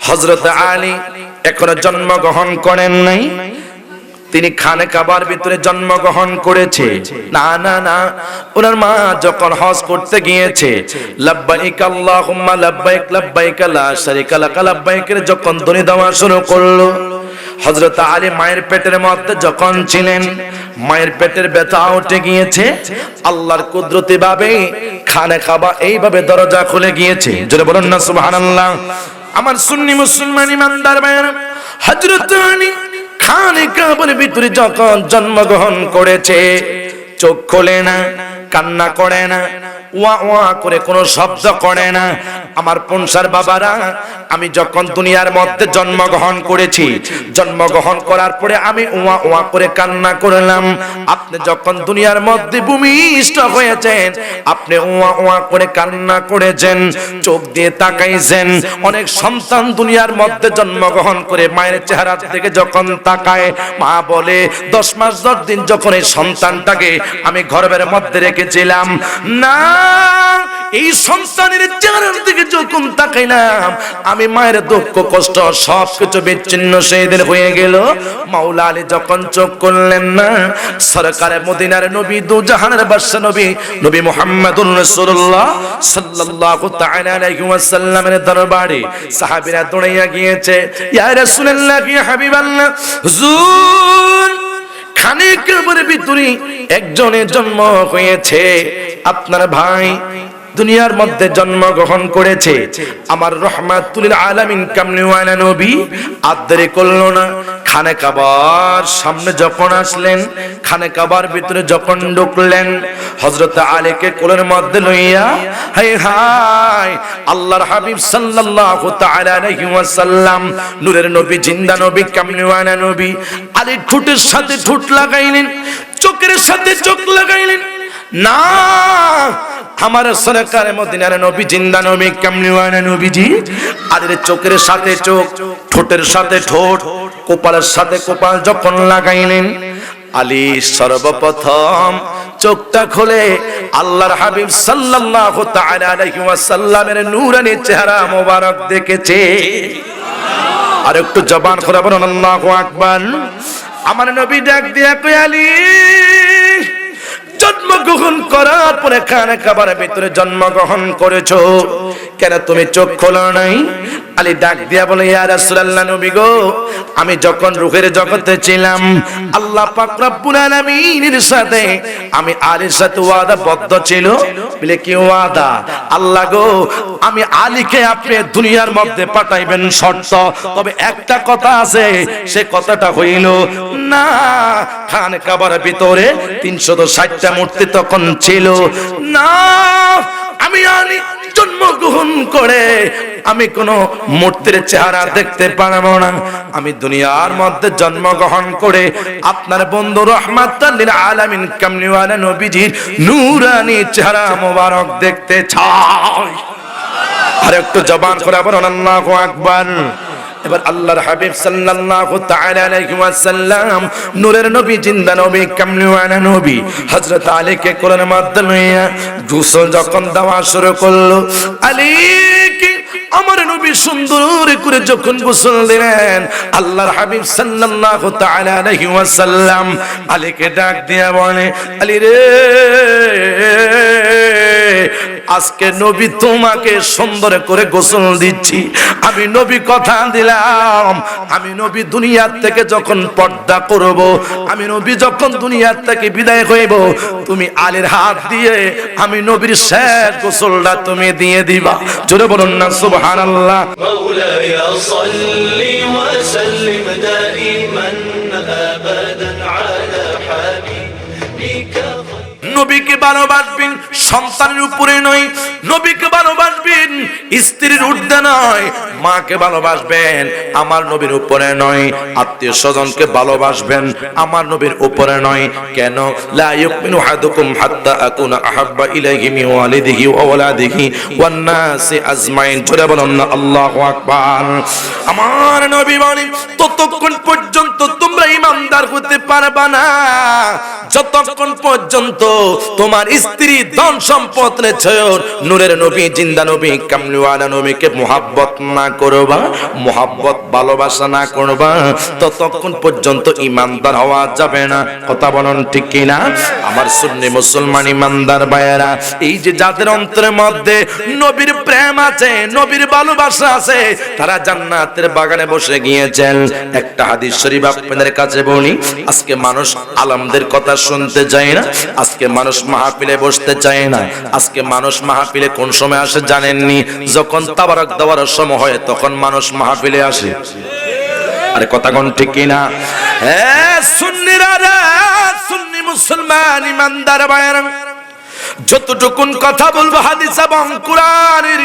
হযরত আলী এখনো জন্মগ্রহণ করেন নাই, তিনি খানে কাবার ভিতরে জন্মগ্রহণ করেছে। না না না, ওনার মা যখন হজ করতে গিয়েছে, লাব্বাইক আল্লাহুম্মা লাব্বাইক লাব্বাইক লা শারীকা লাক লাব্বাইকের যখন ধ্বনি দেওয়া শুরু করলো, হযরত আলী মায়ের পেটের মধ্যে যখন ছিলেন, মায়ের পেটের ব্যথা উঠে গিয়েছে। আল্লাহর কুদরতি ভাবে খানে কাবা এইভাবে দরজা খুলে গিয়েছে। জোরে বলুন না সুবহানাল্লাহ। আমার সুন্নি মুসলমান ইমানদার ভাইরা, হযরত আলী খানে কাবার ভিতরে যখন জন্মগ্রহণ করেছে, চোখ খোলে না, কান্না করে না, ওয়া ওয়া করে কোনো শব্দ করে না। আমার পনসার বাবারা, আমি যখন দুনিয়ার মধ্যে জন্মগ্রহণ করেছি, জন্মগ্রহণ করার পরে আমি ওয়া ওয়া করে কান্না করলাম। আপনি যখন দুনিয়ার মধ্যে ভূমিষ্ঠ হয়েছেন, আপনি ওয়া ওয়া করে কান্না করেছেন, চোখ দিয়ে তাকাইছেন। অনেক সন্তান দুনিয়ার মধ্যে জন্মগ্রহণ করে মায়ের চেহারা থেকে যখন তাকায়, মা বলে 10 মাস 10 দিন যখন এই সন্তানটাকে আমি গর্ভের মধ্যে রেখেছিলাম, না এই সন্তানের চেহারার দিকে যখন তাকাইলাম, আমি মায়ের দুঃখ কষ্ট সবকিছু বিচ্ছিন্ন সেদিন হয়ে গেল। মাওলা আলী যখন চোখ করলেন না, সরকারে মদিনার নবী, দু জাহানের বাদশা নবী, নবী মুহাম্মদুর রাসূলুল্লাহ সাল্লাল্লাহু তাআলা আলাইহি ওয়াসাল্লামের দরবারে সাহাবীরা দৌড়াইয়া গিয়েছে, ইয়া রাসূলুল্লাহ, ইয়া হাবিবাল্লাহ, হুজুর খানে কাবার ভিতরে একজনের জন্ম হয়েছে, আপনার ভাই দুনিয়ার মধ্যে জন্মগ্রহণ করেছে। আমার রহমাতুল আলামিন কামলিওয়ালা নবী আদরে করল না। খানে কাবার সামনে যখন আসলেন, খানে কাবার ভিতরে যখন ঢুকলেন, হযরত আলীকে কোলের মধ্যে লইয়া হায় হায় আল্লাহর হাবিব সাল্লাল্লাহু তাআলা আলাইহি ওয়াসাল্লাম, নূরের নবী, জিন্দা নবী, কামলিওয়ালা নবী আলী ঠোঁটের সাথে ঠোঁট লাগাইলেন, চোখের সাথে চোখ লাগাইলেন। না, আমার সরকারে মদিনার নবী, জিন্দা নবী, কামলিওয়ালা নবীজি আদের চোখের সাথে চোখ, ঠোঁটের সাথে ঠোঁট, কপালের সাথে কপাল যখন লাগাইলেন, আলী সর্বপ্রথম চোখটা খুলে আল্লাহর হাবিব সাল্লাল্লাহু তাআলা আলাইহি ওয়াসাল্লামের নূরানী চেহারা মোবারক দেখেছে। আর একটু জবান খুলে বলুন আল্লাহু আকবার। আমার নবী ডাক দিয়া কই, আলী জন্মগ্রহণ করার পরে খানে কাবার ভিতরে জন্মগ্রহণ করেছো, কেন তুমি চোখ খোলো নাই? আলী ডাক দিয়া বলে, ইয়া রাসূলুল্লাহ, নবী গো, আমি যখন রূহের জগতে ছিলাম, আল্লাহ পাক রব্বুল আলামিনের সাথে আমি আলীর সাথে ওয়াদা বদ্ধ ছিল। বলে কি ওয়াদা? আল্লাহ গো, আমি আলীকে আপনি দুনিয়ার মধ্যে পাঠাইবেন শর্ত, তবে একটা কথা আছে, সে কথাটা হইল না খানে কাবার ভিতরে 360টা মূর্তি তখন ছিল না, আমি আলী জন্মগ্রহণ করে আমি কোন মূর্তির চেহারা দেখতে পারবো না। আমি দুনিয়ার মধ্যে জন্মগ্রহণ করে আপনার বন্ধু রহমাতুল লিল আলামিন কামলিওয়ালা নবীজির নূরানী চেহারা মোবারক দেখতে চাই। আর একটু জবান করে বলুন আল্লাহু আকবার। এবার আল্লাহর হাবিব সাল্লাল্লাহু তাআলা আলাইহি ওয়াসাল্লাম, নূরের নবী, জিন্দা নবী, কামলিওয়ালা নবী হযরত আলীকে কোলের মধ্যে লইয়া গোসল যখন দেওয়া শুরু করলো, আলীকে আমার নবী সুন্দর করে যখন গোসল দিলেন, আল্লাহর হাবিব সাল্লাল্লাহু তাআলা আলাইহি ওয়াসাল্লাম আলীকে ডাক দিয়া বলে, আলী রে, আজকে নবী তোমাকে সুন্দর করে গোসল দিচ্ছি। আমি নবী কথা দিলাম, আমি নবী দুনিয়ার থেকে যখন পর্দা করব, আমি নবী যখন দুনিয়ার থেকে বিদায় হইব, তুমি আলীর হাত দিয়ে আমি নবীর শেষ গোসলটা তুমি দিয়ে দিবা। জোরে বলুন না সুবহানাল্লাহ। মাওলায়া সাল্লি ওয়া সাল্লিম দাইমান আবাদান আলা হাবিবিকা। নবীকে ভালোবাসবেন সন্তানের উপরে নয়, নবীকে ভালোবাসবেন স্ত্রীর ঊর্ধ্বে নয়, মাকে ভালোবাসবেন আমার নবীর উপরে নয়, আত্মীয় স্বজনকে ভালোবাসবেন আমার নবীর উপরে নয়। কেন? লা ইউমিনু আহাদুকুম হাত্তা আকুনা আহাব্বা ইলাইহি মিন ওয়ালিদিহি ওয়া ওয়ালাদিহি ওয়ান নাসি আজমাইন। জোরে বলুন না আল্লাহু আকবার। আমার নবী বলেন, ততক্ষণ পর্যন্ত তোমরা ঈমানদার হতে পারবা না যতক্ষণ পর্যন্ত তোমার স্ত্রী ধন সম্পদ নূরের নবী, জিন্দা নবী, কামলিওয়ালা নবীকে মুহাব্বত না করবা, মুহাব্বত ভালোবাসা না করবা, ততক্ষণ পর্যন্ত ঈমানদার হওয়া যাবে না। কথা বলুন ঠিক কি না? আমার সুন্নি মুসলমান ঈমানদার ভাইয়েরা, এই যে যাদের অন্তরের মধ্যে নবীর প্রেম আছে, নবীর ভালোবাসা আছে, তারা জান্নাতের বাগানে বসে গিয়েছেন। একটা হাদিস শরীফ আপনাদের কাছে বলি। আজকে মানুষ আলেমদের কথা শুনতে চায় না, আজকে মানুষ মাহফিলে বসতে চায় না। আজকে মানুষ মাহফিলে কোন সময় আসে জানেননি? যখন তাবারক দেওয়ার সময় হয় তখন মানুষ মাহফিলে আসে। আরে কথা কোন ঠিক কিনা? হ্যাঁ সুন্নিরা রে, সুন্নি মুসলমান ঈমানদার ভাইয়েরা, যতটুকুন কথা বলবো হাদিস এবং কোরআনের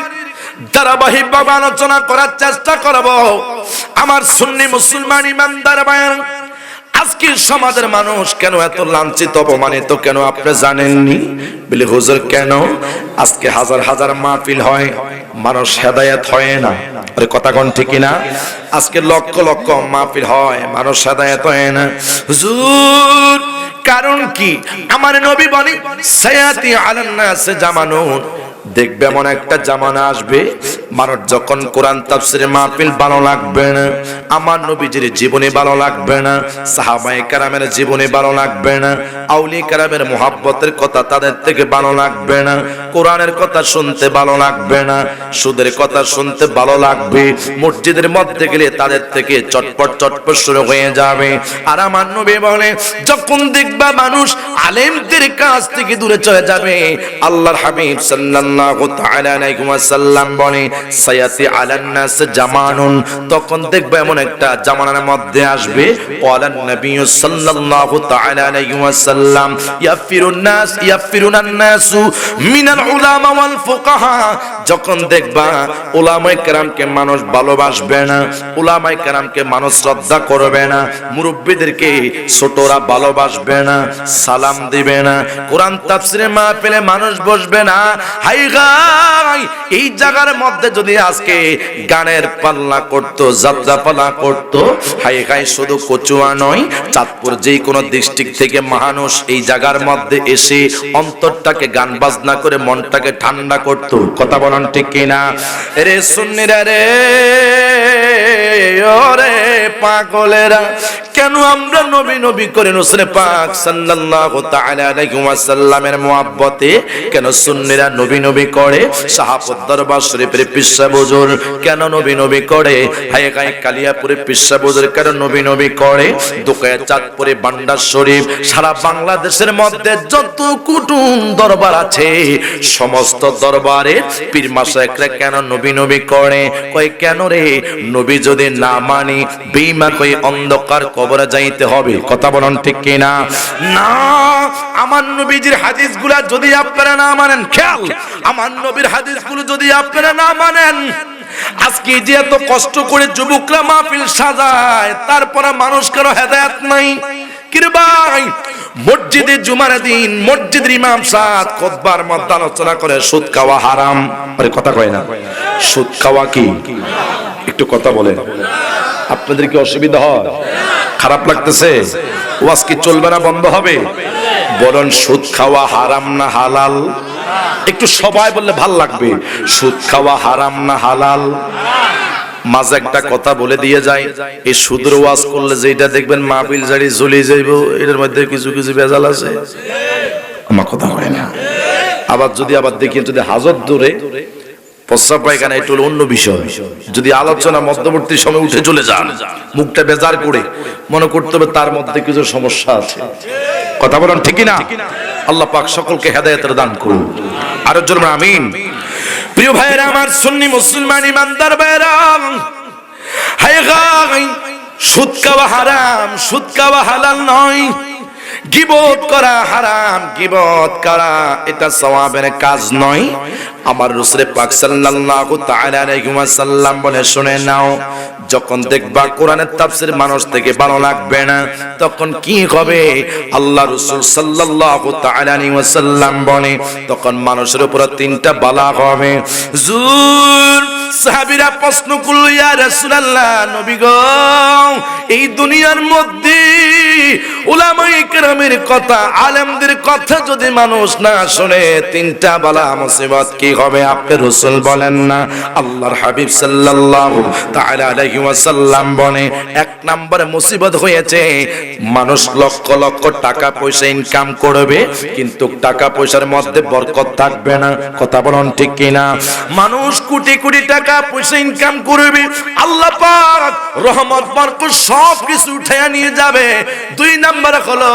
ধারাবাহিকভাবে আলোচনা করার চেষ্টা করব। আমার সুন্নি মুসলমান ঈমানদার ভাইয়েরা, আজকে সমাজের মানুষ কেন এত লাঞ্ছিত অপমানিত কেন আপনি জানেননি? বলে হুজুর কেন? আজকে হাজার হাজার মাহফিল হয়, মানুষ হেদায়েত হয় না। আরে কথা কোন ঠিক না? আজকে লক্ষ লক্ষ মাহফিল হয়, মানুষ হেদায়েত হয় না। হুজুর কারণ কি? আমার নবী বলে সায়াতি আলান নাস জামানুন, দেখবে এমন একটা জামানা আসবে মানুষ যখন কোরআন তাফসীরে মাহফিল ভালো লাগবে না, আমার নবীজির জীবনে ভালো লাগবে না, সাহাবায়ে কেরামের জীবনে ভালো লাগবে না, আউলিয়া কেরামের মুহাব্বতের কথা তাদের থেকে ভালো লাগবে না, কোরআনের কথা শুনতে ভালো লাগবে না, সুদের কথা শুনতে ভালো লাগবে, মসজিদের মধ্যে গেলে তাদের থেকে চটপট চটপট শুরু হয়ে যাবে। আর আমার নবী বলে যখন দেখবা মানুষ আলেমদের কাছ থেকে দূরে চলে যাবে, আল্লাহর হাবিব সাল্লাল্লাহু তাআলা আলাইহি ওয়াসাল্লাম বলে সায়াতি আলান নাস জামানুন, তখন দেখবে এমন একটা জামানার মধ্যে আসবে ওয়ালান নবী সাল্লাল্লাহু তাআলা আলাইহি ওয়াসাল্লাম ইয়াফিরুনান নাসু মিনাল উলামা ওয়াল ফুকাহা, যখন দেখবা উলামায়ে কেরামকে মানুষ ভালোবাসবে না, উলামায়ে কেরামকে মানুষ শ্রদ্ধা করবে না, মুরব্বিদেরকে ছোটরা ভালোবাসবে না, সালাম দিবে না, কোরআন তাফসীরে মাহফিলে মানুষ বসবে না। হাই গাই এই জায়গার মধ্যে যদি আজকে গানের পাল্লা করতো, যাত্রা পাল্লা করতো, হাই গাই শুধু কচুয়া নয়, চাঁদপুর যে কোনো ডিস্ট্রিক্ট থেকে মানুষ এই জায়গার মধ্যে এসে অন্তরটাকে গান বাজনা করে মনটাকে ঠান্ডা করতো। কথা বলেন ঠিক কিনা? রে সুন্নিরা রে, ওরে পাগলেরা, কেন আমরা নবী নবী করে রাসূল পাক সাল্লাল্লাহু তাআলা আলাইহি ওয়াসাল্লামের মুহাব্বতে কেন সুন্নিরা নবী নবী করে? শাহাবুদ দরবার শরীফের পীর সাহেব হুজুর কেন নবী নবী করে? হায় গায় কালিয়াপুরে পীর সাহেব হুজুর কেন নবী নবী করে? দোকায় চাঁদপুরে ভান্ডার শরীফ, সারা বাংলাদেশের মধ্যে যত কুটুম দরবার আছে সমস্ত দরবারে পীর মাশায়েখরা কেন নবী নবী করে? কই কেন রে? নবী যদি না মানি বেঈমান কই অন্ধকার কবরে যাইতে হবে। কথা বলেন ঠিক কি না? না, আমার নবীজির হাদিসগুলো যদি আপনারা না মানেন, খেয়াল, আমার নবীর হাদিসগুলো যদি আপনারা না মানেন, আজকে যে এত কষ্ট করে যুবকরা মাহফিল সাজায় তারপরে মানুষ কারো হেদায়েত নাই। কিরে ভাই, মসজিদে জুমার দিন মসজিদের ইমাম সাহেব খুতবার মধ্যে আলোচনা করে সুদ খাওয়া হারাম। আরে কথা কয় না, সুদ খাওয়া কি? একটু কথা বলেন, আপনাদের কি অসুবিধা হয়? খারাপ লাগতেছে? ওয়াজ কি চলবে না, বন্ধ হবে? বলেন সুদ খাওয়া হারাম না হালাল? একটু সবাই বললে ভাল লাগবে। সুদ খাওয়া হারাম না হালাল? মাঝে একটা কথা বলে দিয়ে যায়, এই সুদের ওয়াজ করলে যেটা দেখবেন মাহফিল জারি জ্বলে যাইব, এর মধ্যে কিছু কিছু ভেজাল আছে। আমার কথা হয় না। আবার দেখি যদি হাজত দূরে প্রস্রাব পায়খানা, এটা হলো অন্য বিষয়। যদি আলোচনা মধ্যবর্তী সময় উঠে চলে যান, মুখটা বেজার করে মনে করতে হবে তার মধ্যে কিছু সমস্যা আছে। কথা বলেন ঠিক না? আল্লাহ পাক সকলকে হেদায়েতের দান করুন। আর জন্য আমিন। প্রিয় ভাইরা আমার, সুন্নি মুসলমান ইমানদার ভাইরা, হায় গায় সুদ খাওয়া হারাম, সুদ খাওয়া হালাল নয়। গীবত করা হারাম, গীবত করা এটা সওয়াবের কাজ নয়। আমার রাসূল পাক সাল্লাল্লাহু তাআলা আলাইহি ওয়াসাল্লাম বলে, শুনে নাও, যখন দেখবা কোরআনের তাফসীর মানুষ থেকে ভালো লাগবে না, তখন কি হবে? আল্লাহ রাসূল সাল্লাল্লাহু তাআলা আলাইহি ওয়াসাল্লাম বলে, তখন মানুষের উপর তিনটা বালা হবে। জুর সাহাবীরা প্রশ্ন করল, ইয়া রাসূলুল্লাহ, নবী গো, এই দুনিয়ার মধ্যে উলামায়ে কেরামের কথা, আলেমদের কথা যদি মানুষ না শুনে তিনটা বালা মুসিবত কি হবে আপনি রাসূল বলেন না, আল্লাহর হাবিব সাল্লাল্লাহু তাআলা আলাইহি ওয়াসাল্লাম বলে এক নাম্বার মুসিবত হয়েছে মানুষ লক্ষ লক্ষ টাকা পয়সা ইনকাম করবে কিন্তু টাকা পয়সার মধ্যে বরকত থাকবে না। কথা বলুন ঠিক কিনা? মানুষ কোটি কোটি টাকা পয়সা ইনকাম করবে, আল্লাহ পাক রহমত বরকত সব কিছু উঠাইয়া নিয়ে যাবে। দুই নাম্বার হলো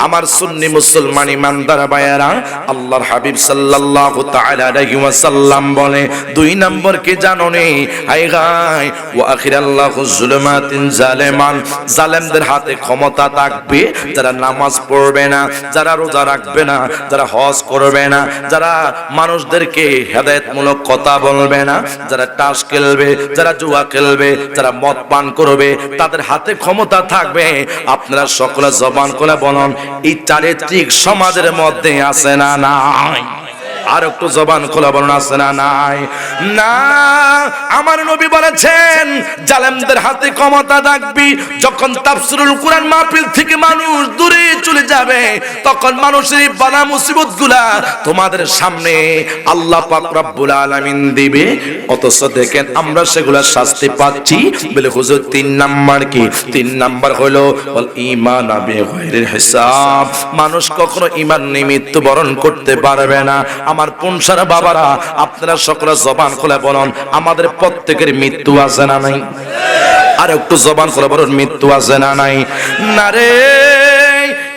আমার সুন্নি মুসলমান ইমানদার ভাইয়েরা, আল্লাহর হাবিব সাল্লাল্লাহু তাআলা আলাইহি ওয়াসাল্লাম বলে দুই নাম্বার কি জানো নি? হাই গায় ওয়া আখিরাল্লাহু যুলুমাতিন জালেমান, জালেমদের হাতে ক্ষমতা থাকবে, যারা নামাজ পড়বে না, যারা রোজা রাখবে না, যারা হজ করবে না, যারা মানুষদেরকে হেদায়েতমূলক কথা বলবে না, যারা তাস খেলবে, যারা জুয়া খেলবে, যারা মদ পান করবে, তাদের হাতে ক্ষমতা থাকবে। আপনারা সকলে জবান করে বলুন এই চারিত্রিক সমাজের মধ্যে আছে না নাই? আর একটু জবান খোলা বলুন আছে না নাই? না, আমার নবী বলেছেন জালেমদের হাতে ক্ষমতা থাকবে। যখন তাফসীরুল কোরআন মাহফিল থেকে মানুষ দূরে চলে যাবে তখন মানুষের বালা মুসিবত গুলা তোমাদের সামনে আল্লাহ পাক রব্বুল আলামিন দিবে, অথচ দেখেন আমরা সেগুলা শাস্তি পাচ্ছি। বলে হুজুর তিন নাম্বার কি? তিন নাম্বার হলো ওয়াল ঈমান বিগাইরিল হিসাব, মানুষ কখনো ঈমান নিয়ে মৃত্যুবরণ করতে পারবে না। আমার পুনসার বাবারা আপনারা সকলে জবান খুলে বলুন আমাদের প্রত্যেকের মৃত্যু আছে না নাই? আর একটু জবান খুলে বলুন মৃত্যু আছে না নাই? না রে,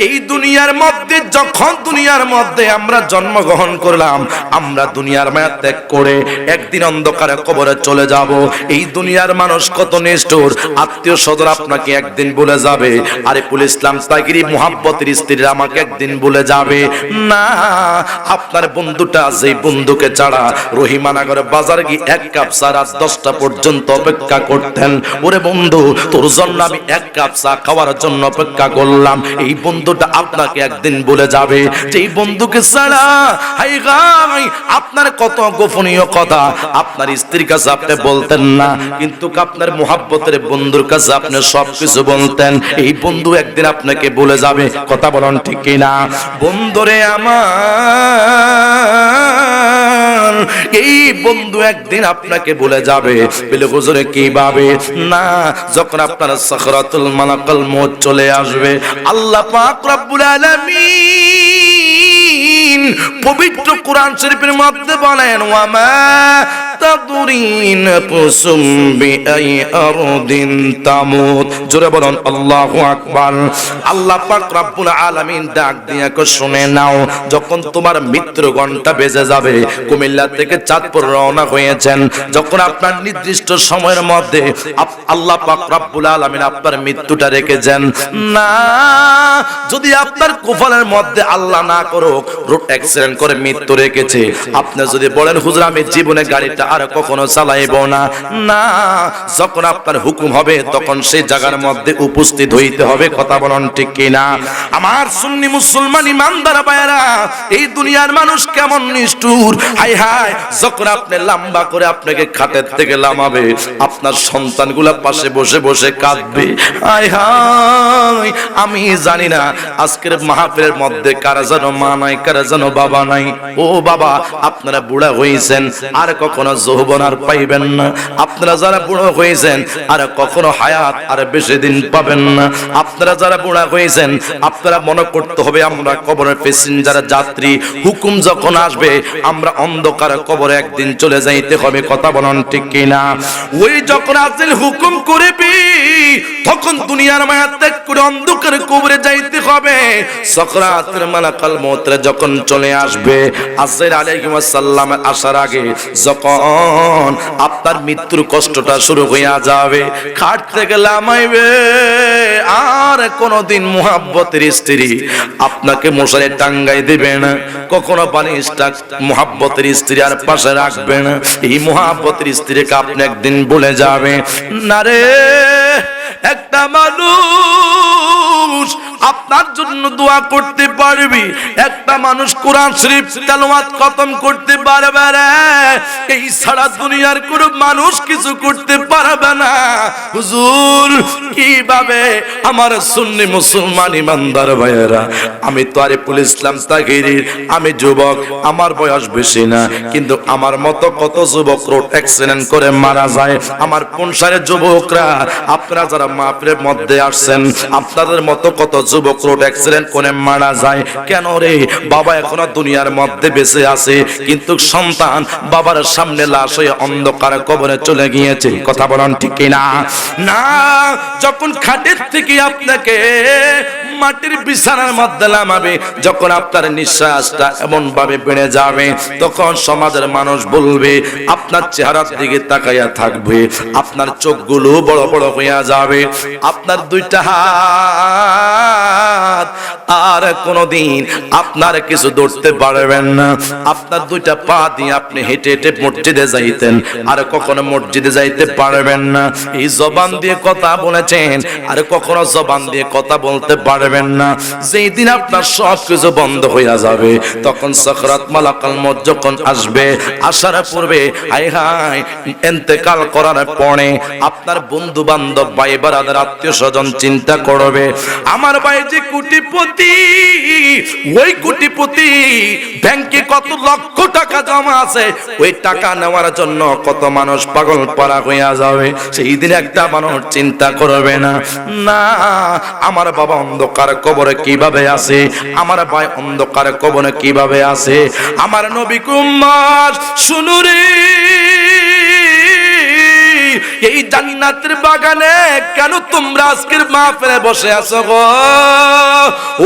এই দুনিয়ার মধ্যে যখন দুনিয়ার মধ্যে আমরা জন্মগ্রহণ করলাম, আমরা দুনিয়ার মায়া ত্যাগ করে একদিন অন্ধকারে কবরে চলে যাব। এই দুনিয়ার মানুষ কত নিষ্ঠুর, আত্মীয় স্বজন আপনাকে একদিন ভুলে যাবে। আরিফুল ইসলাম তাগিরি মুহাব্বতের স্ত্রীরা আমাকে একদিন ভুলে যাবে। না, আপনার বন্ধুটা যেই বন্ধুকে ছাড়া রহিমানগর বাজার গিয়ে এক কাপ চা রাত 10টা পর্যন্ত অপেক্ষা করতেন, ওরে বন্ধু তোর জন্য আমি এক কাপ চা খাওয়ার জন্য অপেক্ষা করলাম, এই বন্ধুটা আপনাকে একদিন বলে যাবে। যেই বন্ধুকে ছাড়া হাই গাই আপনার কত গোপনীয় কথা আপনার স্ত্রীর কাছে আপনি বলতেন না, কিন্তু আপনার মুহাব্বতের বন্ধুর কাছে আপনি সবকিছু বলতেন, এই বন্ধু একদিন আপনাকে বলে যাবে। কথা বলেন ঠিক কিনা? বন্ধুরে আমার এই বন্ধু একদিন আপনাকে বলে যাবে। বলে হুজুরে কিভাবে? না, যখন আপনার সাকরাতুল মালাকুল মউত চলে আসবে, আল্লাহ পাক রব্বুল আলামিন পবিত্র কোরআন শরীফের মধ্যে বলেন ওয়া মা তাদরিন নাফসুম বিআই আরদিন তামুত। জোরে বলুন আল্লাহু আকবার। আল্লাহ পাক রব্বুল আলামিন ডাক দিয়া কো শুনে নাও, যখন তোমার মৃত্যুর ঘন্টা বেজে যাবে, কুমিল্লা থেকে চাঁদপুর রওনা হয়েছেন, যখন আপনার নির্দিষ্ট সময়ের মধ্যে আল্লাহ পাক রব্বুল আলামিন আপনার মৃত্যুটা রেখেছেন, না যদি আপনার কপালের মধ্যে আল্লাহ না করুক রোড অ্যাক্সিডেন্ট করে মৃত্যু রেখেছে, আপনি যদি বলেন হুজুর আমি জীবনে গাড়িটা আর কখনো চালাইব না, না, যখন আপনার হুকুম হবে তখন সেই জায়গার মধ্যে উপস্থিত হইতে হবে। কথা বলেন ঠিক কিনা? আমার সুন্নি মুসলমান ইমানদার ভাইরা, এই দুনিয়ার মানুষ কেমন নিষ্ঠুর! হাই হাই, যখন আপনি লম্বা করে আপনাকে খাটের থেকে লামাবে, আপনার সন্তানগুলা পাশে বসে বসে কাঁদবে। হাই হাই, আমি জানি না আজকের মাহফিলের মধ্যে কারা যেন মা নাই, কারা যেন বাবা নাই। ও বাবা, আপনারা বুড়া হয়েছেন, আর কখনো যৌবন আর পাইবেন না। আপনারা যারা বুড়ো হয়েছেন আর কখনো হায়াত আর বেশি দিন পাবেন না। আপনারা যারা বুড়া হয়েছেন আপনারা মনে করতে হবে আমরা কবরের প্যাসেঞ্জার যাত্রী, হুকুম যখন আসবে আমরা অন্ধকার কবরে একদিন চলে যাইতে হবে। কথা বলেন ঠিক কিনা? ওই যখন আজরাইল হুকুম করবে তখন দুনিয়ার মায়া ত্যাগ করে অন্ধকার কবরে যাইতে হবে। সাকরাতুল মালাকুল মউত যখন চলে আসবে, আজরাইল আলাইহিস সালাম আসার আগে যখন আপনার মৃত্যুর কষ্টটা শুরু হইয়া যাবে, খাট থেকে লামাইবে, আর কোনদিন মুহাব্বতের স্ত্রী আপনাকে মশারে টাঙ্গাই দিবে না, কখনো বালিশটা মুহাব্বতের স্ত্রী আর পাশে রাখবে না। এই মুহাব্বতের স্ত্রীকে আপনি একদিন ভুলে যাবে। না রে, একটা মানুষ আপনার জন্য দোয়া করতে পারবি। একটা মানুষ কোরআন শরীফ তেলাওয়াত খতম করতে পারবে না, এই সারা দুনিয়ার কোনো মানুষ কিছু করতে পারবে না। হুজুর কিভাবে? আমার সুন্নি মুসলমান ইমানদার ভাইয়েরা, আমি তো আরিফুল ইসলাম তাহিরির, আমি যুবক, আমার বয়স বেশি না, কিন্তু আমার মতো কত যুবক রোড অ্যাক্সিডেন্ট করে মারা যায়। আমার পনসারের যুবকরা, আপনারা যারা মাহফিলের মধ্যে আসছেন, আপনাদের মতো কত যুবক রোড অ্যাক্সিডেন্ট করে মারা যায়। কেন রে? বাবা এখনো দুনিয়ার মধ্যে বেঁচে আছে, কিন্তু সন্তান বাবার সামনে লাশ হয়ে অন্ধকার কবরে চলে গিয়েছে। কথা বলেন ঠিক কিনা? না, যখন খাটের থেকে আপনাকে মাটির বিছানার মধ্যে নামাবে, যখন আপনার নিঃশ্বাসটা এমন ভাবে বেড়ে যাবে, তখন সমাজের মানুষ বলবে, আপনার চেহারার দিকে তাকাইয়া থাকবে, আপনার চোখগুলো বড় বড় হইয়া যাবে, আপনার দুইটা হাত আর কোনদিন আপনার কিছু ধরতে পারবেন না, আপনার দুইটা পা দিয়ে আপনি হেঁটে হেঁটে মসজিদে যাইতেন, আর কখনো মসজিদে যাইতে পারবেন না। এই জবান দিয়ে কথা বলেছেন, আর কখনো জবান দিয়ে কথা বলতে পারবেন না। যেই দিন আপনার সব কিছু বন্ধ হইয়া যাবে, তখন সাকরাত মালাকুল মউত যখন আসবে, আসার পূর্বে হায় হায় ইন্তেকাল করার পরে আপনার বন্ধু বান্ধব, ভাই বারাদার, আত্মীয় স্বজন চিন্তা করবে, আমার ভাই যে কোটিপতি, ওই কোটিপতি ব্যাংকে কত লক্ষ টাকা জমা আছে, ওই টাকা নেওয়ার জন্য কত মানুষ পাগল পারা হইয়া যাবে। সেই দিন একটা মানুষ চিন্তা করবে না, না আমার বাবা অন্ধকার কবরে কিভাবে আছে, আমার ভাই অন্ধকার কবরে কিভাবে আছে। আমার নবী কুম্মার শুনুরে, এই জান্নাতের বাগানে কেন তোমরা আজকের মাহফিলে বসে আছো গো?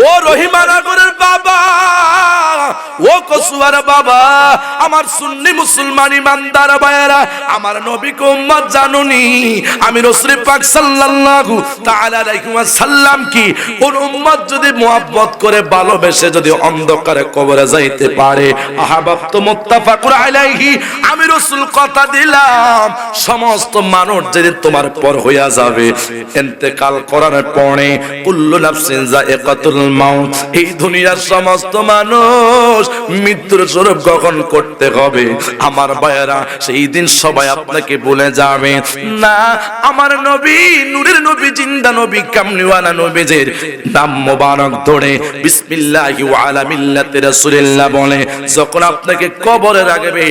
ও রহিমানগরের বাবা, ও কসুয়ার বাবা, আমার সুন্নি মুসলমান ইমানদার ভাইয়েরা, আমার নবীকে উম্মত জানুনি, আমি রাসূল পাক সাল্লাল্লাহু তাআলা আলাইহি ওয়াসাল্লাম কি ওর উম্মত যদি মুহাব্বত করে ভালোবেসে যদি অন্ধকারে কবরে যাইতে পারে, আহাবাবতু মুত্তাফাকুন আলাইহি, আমি রাসূল কথা দিলাম সমস্ত মানুষ যদি তোমার পর হইয়া যাবে, ইন্তেকাল করার পরে কুল্লু নাফসিন যায়িকাতুল মাউত, এই দুনিয়ার সমস্ত মানুষ মৃত্যুর স্বরূপ গ্রহণ করতে হবে। আমার ভাইয়েরা, সেই দিন সবাই আপনাকে বলে যাবে, না আমার নবী, নূরের নবী, জিন্দা নবী, কামলিওয়ালা নবীজির নাম মোবারক ধরে বিসমিল্লাহি ওয়া আলা মিল্লাতি রাসূলিল্লাহ বলে যখন আপনাকে কবরে রাখবে,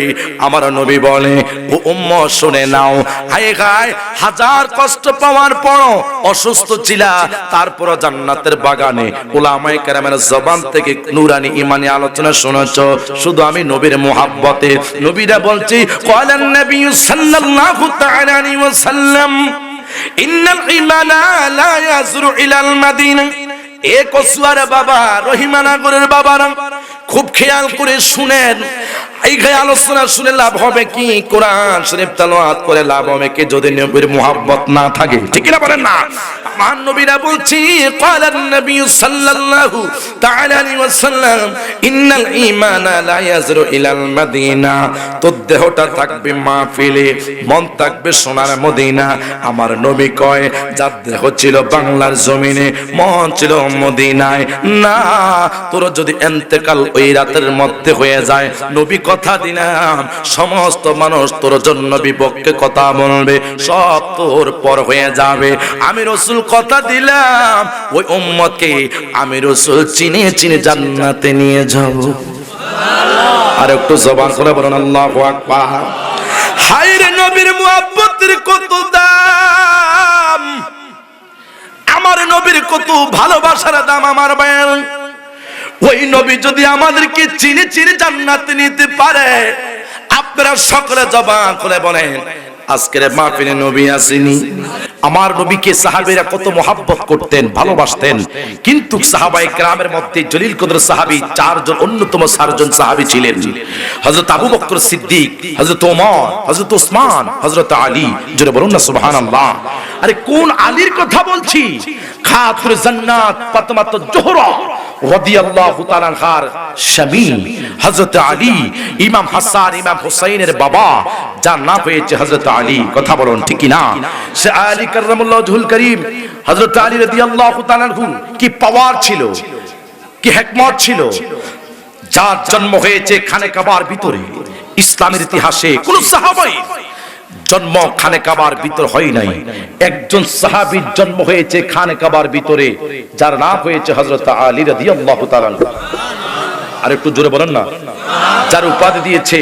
আমার নবী বলে, ও উম্মত শুনে নাও, হায় হায় হাজার কষ্ট পাওয়ার পরও অসুস্থ ছিলা, তারপর জান্নাতের বাগানে উলামায়ে কেরামের জবান থেকে নূরানি ঈমানি আলোচনা শুনেছো, শুধু আমি নবীর মুহাব্বতে। নবীরা বলছি, ক্বালান নবী সাল্লাল্লাহু তাআলা আলাইহি ওয়াসাল্লাম, ইন্নাল ঈমানা লা ইয়াজরু ইলাল মাদিনা। এ কসুয়ার বাবা, রহিমানগরের বাবারা, খুব খেয়াল করে শুনেন, এই আলোচনা শুনে লাভ হবে কি? কোরআন শরীফ তেলাওয়াত করে লাভ হবে কি যদি নবীর মুহাব্বত না থাকে? ঠিক না বলেন না? আমার নবীরা বলছি, ক্বালান নবী সাল্লাল্লাহু তাআলা আলাইহি ওয়াসাল্লাম, ইন্নাল ঈমানা লা ইয়াজরু ইলাল মাদিনা, তোর দেহটা থাকবে মাহফিলে, মন থাকবে সোনার মদিনা। আমার নবী কয়, যার দেহ ছিল বাংলার জমিনে, মন ছিল মদিনায়, না তোর যদি ইন্তেকাল ওই রাতের মধ্যে হয়ে যায়, নবী কথা দিলাম সমস্ত মানুষ তোর জন্য বিপক্ষে কথা বলবে, সব তোর পর হয়ে যাবে। আমি রাসূল কথা দিলাম, ওই উম্মতকে আমি রাসূল চিনে চিনে জান্নাতে নিয়ে যাব। আর একটু জবান করে বলুন আল্লাহু আকবার। হায় রে নবীর মুহাব্বতের কত দাম, আমার নবীর কত ভালোবাসার দাম। আমার ভাইয়ের, ওই নবী যদি আমাদেরকে চিনে চিনে জান্নাতে নিতে পারে, আপনারা সকলে জবান করে বলেন, আজকের মাহফিলে নবী আসেনি? আমার নবীকে সাহাবীরা কত মহব্বত করতেন, ভালোবাসতেন, কিন্তু সাহাবায়ে কেরামের মধ্যে জলিল কদর সাহাবী চারজন, অন্যতম চারজন সাহাবী ছিলেন। হযরত আবু বকর সিদ্দিক, হযরত ওমর, হযরত ওসমান, হযরত আলী। জোরে বলুন না সুবহানাল্লাহ। আরে কোন আলীর কথা বলছি? খাতুন জান্নাত ফাতেমাতুজ জোহরা, রাদিয়াল্লাহু তাআলা আনহার স্বামী হযরত আলী, ইমাম হাসান ইমাম হুসাইনের বাবা, যার নাম হয়েছে হযরত আলী। কথা বলুন ঠিক কি না? সে আলী কাররামাল্লাহু ওয়াজহুল কারীম, হযরত আলী রাদিয়াল্লাহু তাআলা আনহু কি পাওয়ার ছিল, কি হিকমত ছিল, যার জন্ম হয়েছে খানে কাবার ভিতরে। ইসলামের ইতিহাসে কোন সাহাবাই জন্ম খানে কাবার ভিতর হয় নাই। একজন সাহাবীর জন্ম হয়েছে খানে কাবার ভিতরে, যার নাম হয়েছে হযরত আলী রাদিয়াল্লাহু তাআলা আনহু। আর একটু জোরে বলেন না। যার উপাধি দিয়েছে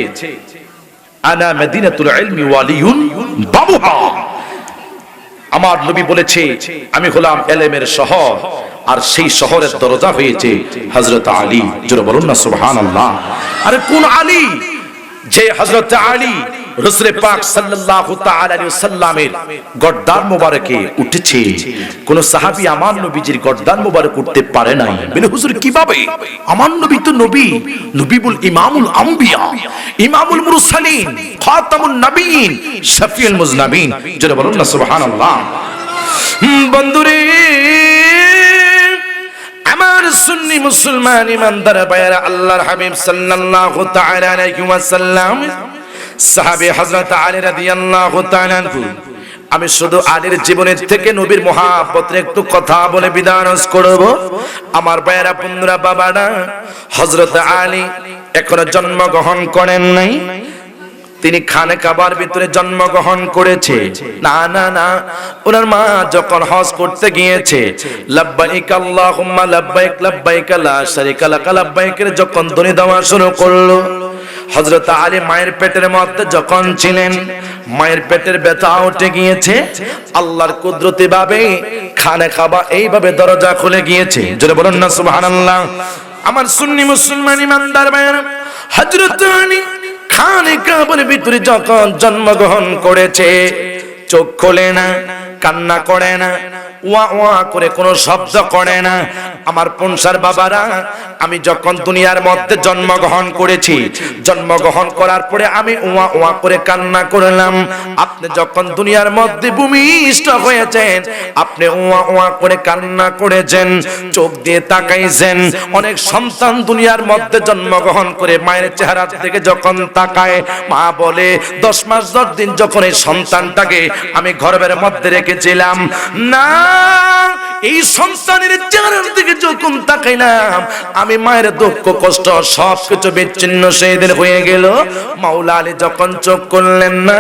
আনা মদিনাতুল ইলমি ওয়ালিয়ুন বাবুহা। আমার নবী বলেছে আমি হলাম ইলমের শহর, আর সেই শহরের দরজা হয়েছে হযরত আলী। জোরে বলুন না সুবহানাল্লাহ। আরে কোন আলী? যে হযরত আলী রাসূল পাক সাল্লাল্লাহু তাআলা আলাইহি ওয়াসাল্লামের গর্দান মোবারকে উঠেছে। কোন সাহাবী আমার নবীজির গর্দান মোবারক উঠতে পারে নাই। বলে হুজুর কিভাবে? আমার নবী তো নবী, নবীবুল ইমামুল আম্বিয়া, ইমামুল মুরসালিন, খাতামুন নবীন, শফিউল মুজনাবিন। জোরে বলুন না সুবহানাল্লাহ। বন্ধুরে আমার সুন্নি মুসলমান ইমানদার ভাইরা, আল্লাহর হাবিব সাল্লাল্লাহু তাআলা আলাইহি ওয়াসাল্লাম সাহাবী হযরত আলী রাদিয়াল্লাহু তাআলা আনহু। আমি শুধু আলীর জীবনের থেকে নবীর মহব্বতের একটু কথা বলে বিদায় করব। আমার ভাইরা, বন্ধুরা, বাবারা, হযরত আলী এখনো জন্মগ্রহণ করেন নাই। তিনি খানে কাবার ভিতরে জন্মগ্রহণ করেছে। না না না, ওনার মা যখন হজ করতে গিয়েছে, লাব্বাইক আল্লাহুম্মা লাব্বাইক লাব্বাইক লা শারীকা লাক লাব্বাইকের যখন ধ্বনি দেওয়া শুরু করলো, হযরত আলী মায়ের পেটের মধ্যে যখন ছিলেন, মায়ের পেটের ব্যথা উঠে গিয়েছে। আল্লাহর কুদরতি ভাবে খানে কাবা এইভাবে দরজা খুলে গিয়েছে। জোরে বলুন না সুবহানাল্লাহ। আমার সুন্নি মুসলমান ইমানদার ভাইরা, হযরত আলী খানে কাবার ভিতরে যখন জন্মগ্রহণ করেছে, চোখ খোলে না, কান্না করে না, ওয়া ওয়া করে কোনো শব্দ করে না। আমার পনসার বাবারা, আমি যখন দুনিয়ার মধ্যে জন্মগ্রহণ করেছি, জন্মগ্রহণ করার পরে আমি ওয়া ওয়া করে কান্না করলাম। আপনি যখন দুনিয়ার মধ্যে ভূমিষ্ঠ হয়েছেন, আপনি ওয়া ওয়া করে কান্না করেছেন, চোখ দিয়ে তাকাইছেন। অনেক সন্তান দুনিয়ার মধ্যে জন্মগ্রহণ করে মায়ের চেহারা থেকে যখন তাকায়, মা বলে 10 মাস 10 দিন যখন এই সন্তানটাকে আমি গর্ভের মধ্যে রেখেছিলাম, না এই সন্তানের চেহারার দিকে যখন তাকাইলাম, আমি মায়ের দুঃখ কষ্ট সবকিছু বিচ্ছিন্ন সেদিন হয়ে গেল। মাওলা আলী যখন চোখ করলেন না,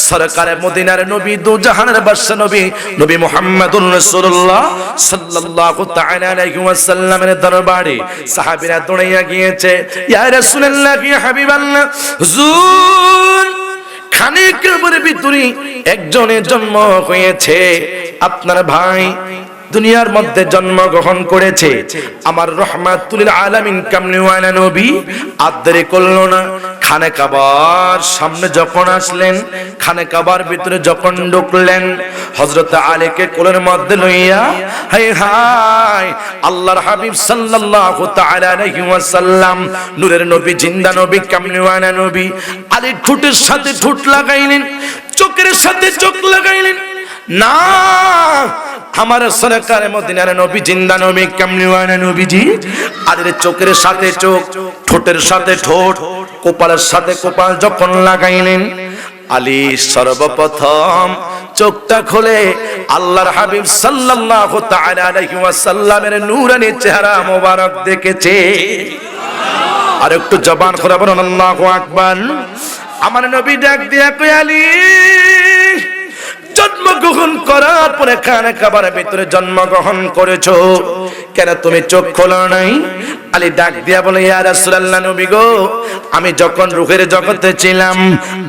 সরকারে মদিনার নবী, দু জাহানের বাদশা নবী, নবী মুহাম্মদুর রাসূলুল্লাহ সাল্লাল্লাহু তাআলা আলাইহি ওয়াসাল্লামের দরবারে সাহাবীরা দৌড়াইয়া গিয়েছে। ইয়া রাসূলুল্লাহ, ইয়া হাবিবাল্লাহ, হুজুর খানে কাবার ভিতরে একজনের জন্ম হয়েছে, আপনার ভাই দুনিয়ার মধ্যে জন্মগ্রহণ করেছে। আমার রহমাতুল আলামিন কামলিওয়ালা নবী আদরে করলো না। খানে কাবার সামনে যখন আসলেন, খানে কাবার ভিতরে যখন ঢুকলেন, হযরত আলীকে কোলের মধ্যে লইয়া হাই হাই আল্লাহর হাবিব সাল্লাল্লাহু তাআলা আলাইহি ওয়াসাল্লাম, নূরের নবী, জিন্দা নবী, কামলিওয়ালা নবী আলী ঠোঁটের সাথে ঠোঁট লাগাইলেন, চোখের সাথে চোখ লাগাইলেন। না, আমার সরকার মদিনার নবী, জিন্দা নবী, কামলিওয়ালা নবীজি আলীর চোখের সাথে চোখ, ঠোঁটের সাথে ঠোঁট, কপালের সাথে কপাল যখন লাগাইলেন, আলী সর্বপ্রথম চোখটা খুলে আল্লাহর হাবিব সাল্লাল্লাহু তাআলা আলাইহি ওয়াসাল্লামের নূরানী চেহারা মোবারক দেখেছে। আর একটু জবান খুলে বলুন আল্লাহু আকবার। আমার নবী ডাক দিয়া কই, আলী জন্মগ্রহণ করার পরে খানে কাবার ভিতরে জন্মগ্রহণ করেছো, কেন তুমি চোখ খোলো নাই? আলী ডাক দিয়া বলে, ইয়া রাসূলুল্লাহ, নবী গো, আমি যখন রূহের জগতে ছিলাম,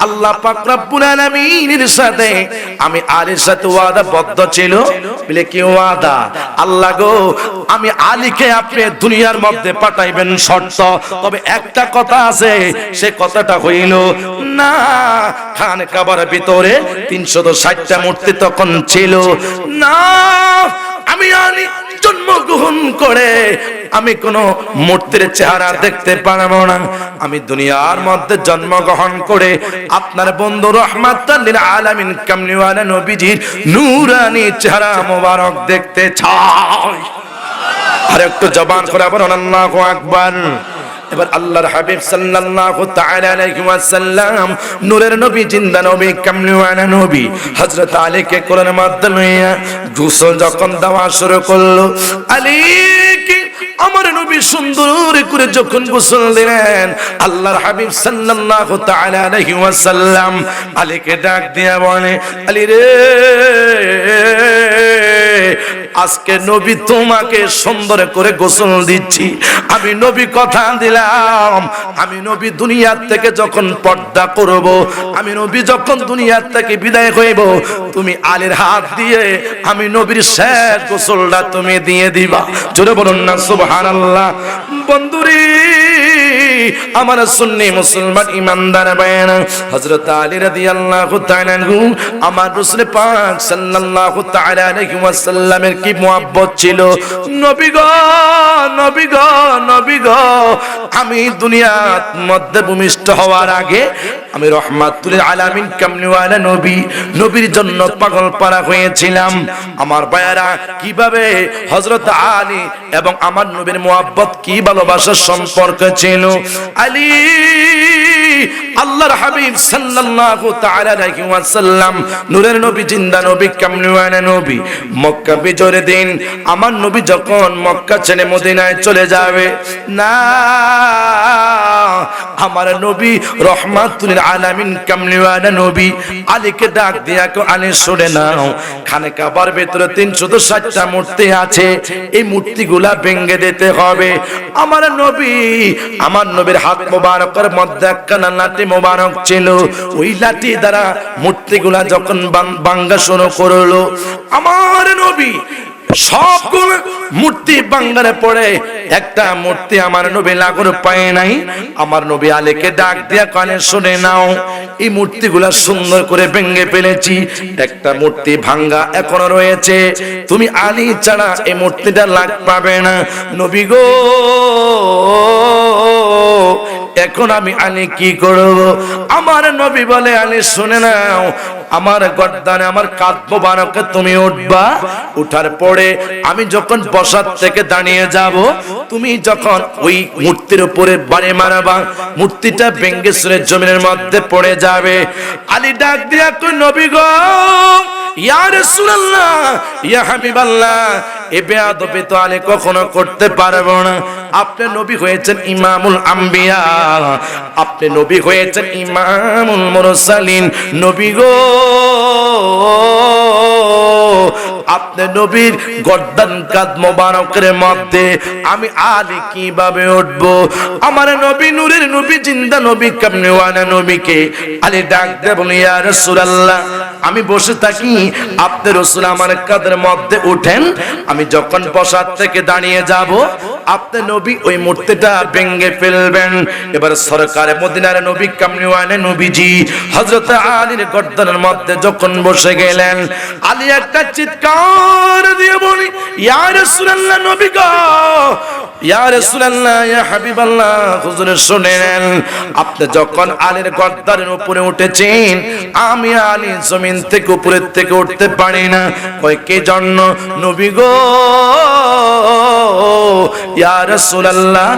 আল্লাহ পাক রব্বুল আলামিনের সাথে আমি আলীর সাথে ওয়াদাবদ্ধ ছিল। বলে কি ওয়াদা? আল্লাহ গো, আমি আলীকে আপনি দুনিয়ার মধ্যে পাঠাইবেন শর্ত, তবে একটা কথা আছে, সে কথাটা হইল না খানে কাবার ভিতরে 360টা মূর্তি তখন ছিল না, আমি আলী জন্মগ্রহণ করে আমি কোন মূর্তির চেহারা দেখতে পারবো না। আমি দুনিয়ার মধ্যে জন্মগ্রহণ করে আপনার বন্ধু রহমাতুল লিল আলামিন কামলিওয়ালা নবীজির নূরানী চেহারা মোবারক দেখতে চাই। আর একটু জবান করে বলুন আল্লাহু আকবার। এবার আল্লাহর হাবিব সাল্লাল্লাহু তাআলা আলাইহি ওয়াসাল্লাম নূরের নবী, জিন্দা নবী, কামলিওয়ালা নবী হযরত আলীকে কোলের মধ্যে লইয়া গোসল যখন দেওয়া শুরু করলো, আলীকে আমার নবী সুন্দর করে যখন গোসল দিলেন, আল্লাহর হাবিব সাল্লাল্লাহু তাআলা আলাইহি ওয়াসাল্লাম আলীকে ডাক দিয়া বলে, আলী রে, আজকে নবী তোমাকে সুন্দর করে গোসল দিচ্ছি। আমি নবী কথা দিলাম, আমি নবী দুনিয়ার থেকে যখন পর্দা করব, আমি নবী যখন দুনিয়ার থেকে বিদায় হইব, তুমি আলীর হাত দিয়ে আমি নবীর শেষ গোসলটা তুমি দিয়ে দিবা। জোরে বলুন না সুবহানাল্লাহ। বন্ধুরে আমার সুন্নি মুসলমান ইমানদার ভাইরা, হযরত আলী রাদিয়াল্লাহু তাআলা আনহু আমার রাসূল পাক সাল্লাল্লাহু তাআলা আলাইহি ওয়াসাল্লামের কি মুহাব্বত ছিল। নবী গো, নবী গো, নবী গো, আমি দুনিয়ার মধ্যে ভূমিষ্ঠ হওয়ার আগে আমি রহমাতুল আলামিন কামলিওয়ালা নবী, নবীর জন্য পাগল পারা হয়েছিলাম। আমার ভাইরা কিভাবে হযরত আলী এবং আমার নবীর মুহাব্বত কি ভালোবাসার সম্পর্ক ছিল। আলী আল্লাহর হাবিব সাল্লাল্লাহু তাআলা আলাইহি ওয়াসাল্লাম নূরের নবী, জিন্দা নবী, কামলিওয়ালা নবী, মক্কা বিজয়ের দিন আমার নবী যখন মক্কা ছেড়ে মদিনায় চলে যাবে, না আমার নবী রহমাতুল আলামিন কামলিওয়ালা নবী আলীকে ডাক দিয়া কো, আলী শুনে নাও, খানে কাবার ভিতরে 360টা মূর্তি আছে, এই মূর্তিগুলা ভেঙে দিতে হবে। আমার নবী, আমার নবীর হাত মোবারকের মধ্যে একখানা লাঠি মোবারক ছিল, ওই লাঠি দ্বারা মূর্তিগুলা যখন ভাঙা শুরু করলো, আমার নবী সবগুলো মূর্তি ভাঙারে পড়ে একটা মূর্তি আমার নবী লাগর পায় নাই। আমার নবী আলীকে ডাক দিয়া কানে শুনে নাও, এই মূর্তিগুলা সুন্দর করে ভেঙে ফেলেছি, একটা মূর্তি ভাঙ্গা এখনো রয়েছে, তুমি আলী ছাড়া এই মূর্তিটা লাগ পাবে না। নবী গো, এখন আমি আলী কি করব? আমার নবী বলে, আলী শুনে নাও, আমার গর্দানে আমার কাঁধ মোবারকে তুমি উঠবা, উঠার পরে আমি যখন বসার থেকে দাঁড়িয়ে যাব, তুমি যখন ওই মূর্তির উপরে বাড়ি মারবা, মূর্তিটা ভেঙে চুরে জমিনের মধ্যে পড়ে যাবে। আলী ডাক দিয়া কই, নবী গো, ইয়া রাসূলুল্লাহ, ইয়া হাবিবাল্লাহ, এ বেয়াদবি তো আলী কখনো করতে পারবো না। আপনি নবী হয়েছেন ইমামুল আম্বিয়া, আপনি নবী হয়েছেন ইমামুল মুরসালিন। নবী গো, আপনি নবীর গর্দান কাঁধ মোবারকের মধ্যে আমি আলী কিভাবে উঠব? আমার নবী, নূরের নবী, জিন্দা নবী, কামলিওয়ালা নবীকে আলী ডাক দে বলে, ইয়া রাসূলুল্লাহ, আমি বসে থাকি, আপনি রাসূল আমার কাঁধের মধ্যে উঠেন, আমি যখন বসার থেকে দাঁড়িয়ে যাব, আপনি নবী ওই মূর্তিটা ভেঙে ফেলবেন। এবার সরকারে মদিনার নবী কামলিওয়ালা নবীজি হযরত আলীর গর্দানের মধ্যে যখন বসে গেলেন, আলী একটা চিৎকার দিয়ে বলি, ইয়া রাসূলুল্লাহ, নবী গো, ইয়া রাসূলুল্লাহ, ইয়া হাবিবাল্লাহ, হুজুর শুনেন, আপনি যখন আলীর গর্দানের উপরে উঠেছেন, আমি আলী জমিন থেকে উপরের থেকে উঠতে পারি না। কয় কি জন্য? নবী গো, ইয়া রাসূলুল্লাহ,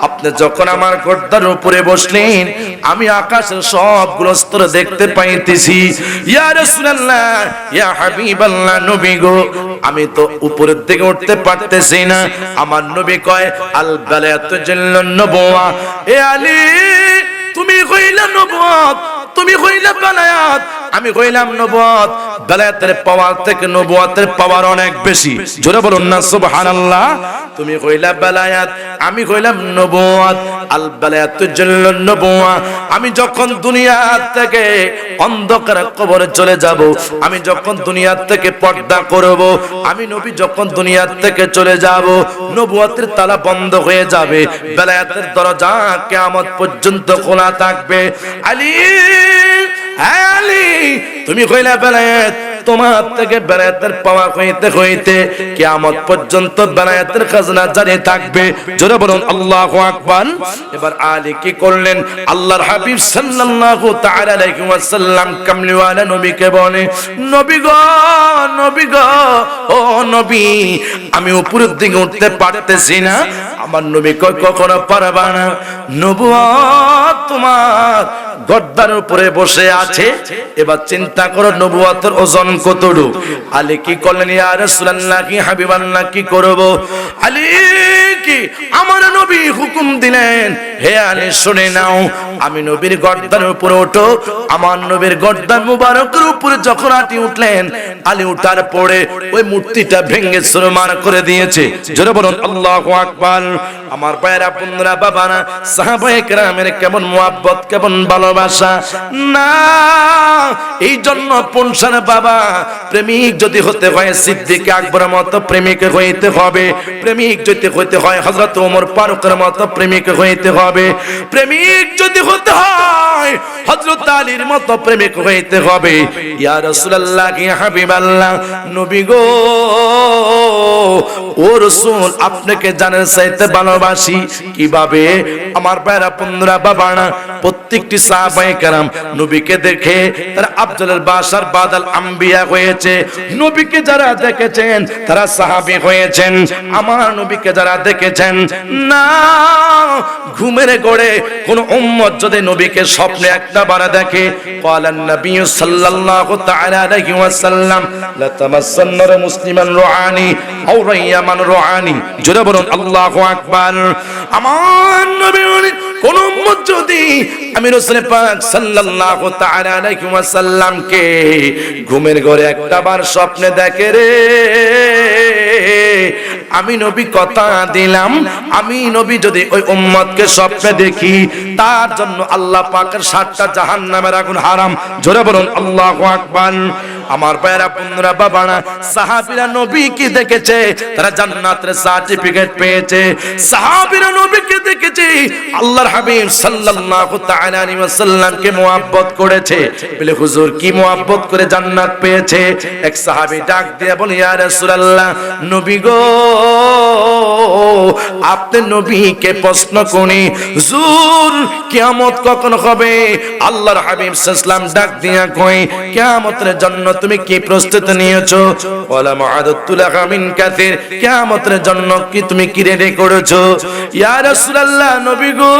আপনি যখন আমার গর্দানের উপরে বসলেন, আমি আকাশের সবগুলো স্তর দেখতে পাইতেছি। ইয়া রাসূলুল্লাহ, ইয়া হাবিবাল্লাহ, নবী গো, আমি তো উপরের দিকে উঠতে পারতেছি না। আমার নবী কয়, আল বালায়াতু জাল্লান নবুয়া, এ আলী, তুমি কইলা নবুয়ত, তুমি কইলা বালায়াত, আমি কইলাম নবুয়ত। বালায়াতের পাওয়ার থেকে নবুয়তের পাওয়ার অনেক বেশি। জোরে বলুন না সুবহানাল্লাহ। তুমি কইলা বালায়াত, আমি কইলাম নবুয়ত। আল বালায়াতু জাল্লান নবুয়া, আমি যখন দুনিয়া থেকে অন্ধকার কবরে চলে যাব, আমি যখন দুনিয়া থেকে পর্দা করব, আমি নবী যখন দুনিয়া থেকে চলে যাব, নবুয়তের তালা বন্ধ হয়ে যাবে, বালায়াতের দরজা কিয়ামত পর্যন্ত খোলা থাকবে। আলী, আলী, তুমি কইলা বালায়াত, তোমার থেকে বালায়াতের পাওয়া হইতে হইতে কিয়ামত পর্যন্ত বালায়াতের খাজনা জারি থাকবে। জোরে বলুন আল্লাহু আকবার। এবার আলী কি করলেন? আল্লাহর হাবিব সাল্লাল্লাহু তাআলা আলাইহি ওয়াসাল্লাম কামলিওয়ালা নবীকে বলে, নবী গো, নবী গো, ও নবী, আমি উপরের দিকে উঠতে পারতেছি না। আমার নবী কয় কখনো পারবা না, নবুয়ত তোমার গর্দানের উপরে বসে আছে। এবার চিন্তা করো নবুয়তের ওজন কতটুকু। আলী কি করলেন, ইয়া রাসূলুল্লাহ কি হাবিবাল্লাহ কি করব? আলী কি আমার নবী হুকুম দিলেন, হে আলী শুনে নাও, আমি নবীর গর্দানের উপরে ওঠো। আমার নবীর গর্দান মুবারকের উপরে যখন আটি উঠলেন, আলী উঠার পরে ওই মূর্তিটা ভেঙে চুরমার করে দিয়েছে। জোরে বলুন আল্লাহু আকবার। আমার ভাইয়েরা বন্ধুরা বাবারা, সাহাবায়ে কেরামের কেমন মুহাব্বত, কেমন ভালোবাসা না। এই জন্য পনসার বাবা, প্রেমিক যদি হতে হয় সিদ্দিক আকবরের মতো প্রেমিক হইতে হবে। প্রেমিক যদি হইতে হয় হযরত ওমর ফারুকের মতো প্রেমিক হইতে হবে। প্রেমিক যদি হতে হয় হযরত আলীর মতো প্রেমিক হইতে হবে। ইয়া রাসূলুল্লাহ ইয়া হাবিবাল্লাহ, নবী গো ও রাসূল, আপনাকে জানার চাইতে ভালোবাসি। কিভাবে? আমার ভাইরা বন্ধুরা বাবারা, প্রত্যেকটি সাহাবায়ে কেরাম নবীকে দেখে তারা আফজলুল বাশার বাদাল আম্বিয়া হয়েছে। নবীকে যারা দেখেছেন তারা সাহাবী হয়েছেন। আমার নবীকে যারা দেখেছেন না, ঘুমের ঘরে কোন উম্মত যদি নবীকে স্বপ্নে একটা বার দেখে, ক্বালান নবী সাল্লাল্লাহু তাআলা আলাইহি ওয়াসাল্লাম লা তামাসসান্নার মুসলিমান রুআনি আও রাইয়ামান রুআনি। জোরে বলুন আল্লাহু আকবার। আমার নবী কোন উম্মত যদি আমি রাসূল পাক সাল্লাল্লাহু তাআলা আলাইহি ওয়াসাল্লামকে ঘুমের ঘরে একটা বার স্বপ্নে দেখে রে, আমি নবী কথা দিলাম, আমি নবী যদি ওই উম্মতকে স্বপ্নে দেখি, তার জন্য আল্লাহ পাকের 7টা জাহান্নামের আগুন হারাম। জোরে বলুন আল্লাহু আকবার। আমার ভাইরা বন্ধুরা বাবারা, সাহাবীরা নবীকে দেখেছে, তারা জান্নাতের সার্টিফিকেট পেয়েছে। সাহাবীরা নবীকে দেখেছে, আল্লাহর হাবিব সাল্লাল্লাহু তাআলা আলাইহি ওয়াসাল্লামকে মুহাব্বত করেছে। বলে হুজুর কি মুহাব্বত করে জান্নাত পেয়েছে? এক সাহাবী ডাক দিয়ে বলে, ইয়া রাসূলুল্লাহ, নবী গো আপনি নবীকে প্রশ্ন করি, হুজুর কিয়ামত কখন হবে? আল্লাহর হাবিব সাল্লাল্লাহু আলাইহি ওয়াসাল্লাম ডাক দিয়া কই, কিয়ামতের জন্য তুমি কি প্রস্তুতি নিয়েছো? ওয়ালা মুআদাতুল মিন কাসির, কিয়ামতের জন্য কি তুমি কি রেডি করেছো? ইয়া রাসূলুল্লাহ, নবী গো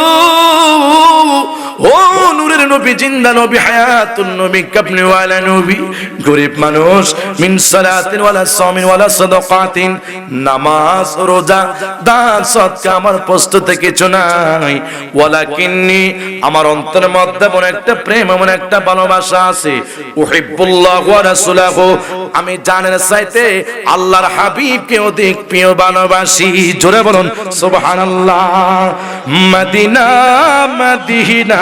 ও নূরের নবী, জিন্দা নবী, হায়াতুন নবী, কাবলি ওয়ালা নবী, গরীব মানুষ, মিন সালাতিন ওয়ালা সাওমিন ওয়ালা সাদাকাতিন, নামাজ রোজা দান সদকা আমার প্রস্তুতি কিছু নাই। ওয়ালাকিন্নি, আমার অন্তরের মধ্যে এমন একটা প্রেম, এমন একটা ভালোবাসা আছে। উহিব্বুল্লাহ ওয়া রাসূলুহু, আমি জানের চাইতে আল্লাহর হাবিবকে অধিক প্রিয় ভালোবাসি। জোরে বলুন সুবহানাল্লাহ। মদিনা মদিনা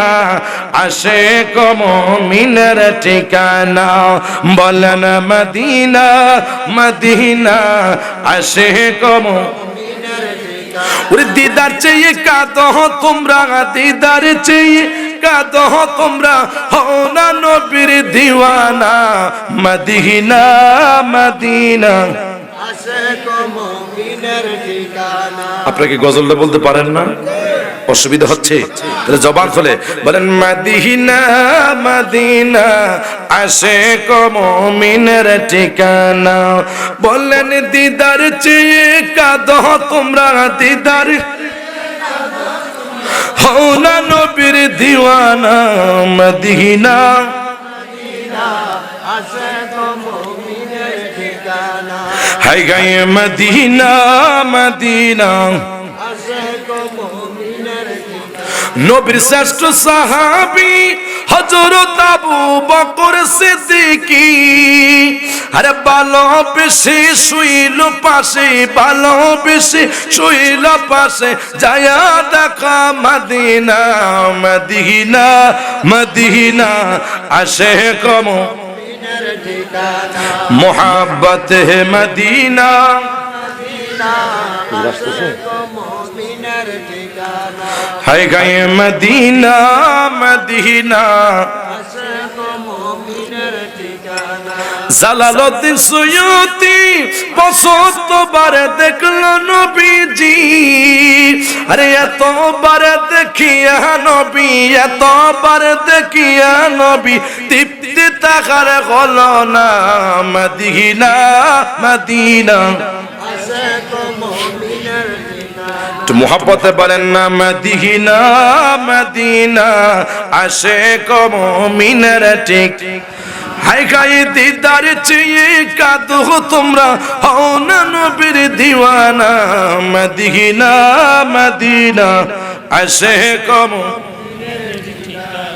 আশিক মুমিনের ঠিকানা, বলেন মদিনা মদিনা আশিক মুমিনের ঠিকানা। ওরে দিদার চেয়ে কাঁদো তোমরা, দিদার চেয়ে কাঁদো তোমরা, হও না নবীর দিওয়ানা। মদিনা মদিনা আশিক মুমিনের ঠিকানা। আপনাকে গজলটা বলতে পারেন না? অসুবিধা হচ্ছে? তাহলে জবান খুলে বলেন, মদিনা মদিনা আশিক মুমিনের ঠিকানা। বলেন দিদার চেয়ে কাঁদো তোমরা, দিদার হও না নবীর দিওয়ানা। মদিনা আশিক মুমিনের ঠিকানা। হাই গায়ে মদিনা মদিনা আশিক মুমিনের ঠিকানা। নবীর শ্রেষ্ঠ সাহাবী হযরত আবু বকর সিদ্দিকী, আরে ভালোবেসে শুইল পাশে, ভালোবেসে শুইল পাশে, যায়া দেখা মদিনা মদিনা মদিনা আশিক মুমিনের ঠিকানা। মোহাব্বত হে মদিনা মদিনা আশিক মুমিনের ঠিকানা। হায় গায়ে মদিনা মদিনা আশিক মুমিনের ঠিকানা। জালালউদ্দিন সুয়ুতি 75 বার দেখলো নবীজি, আরে এতবার দেখিয়া নবী, এতবার দেখিয়া নবী, তৃপ্তি তাহার হলো না। মদিনা মদিনা একটু মোহাব্বতে বলেন না মদিনা মদিনা আশিক মুমিনের ঠিক হাই গায়ে দিদার চেয়ে কাঁদো তোমরা হও না নবীর দিওয়ানা মদিনা মদিনা আশিক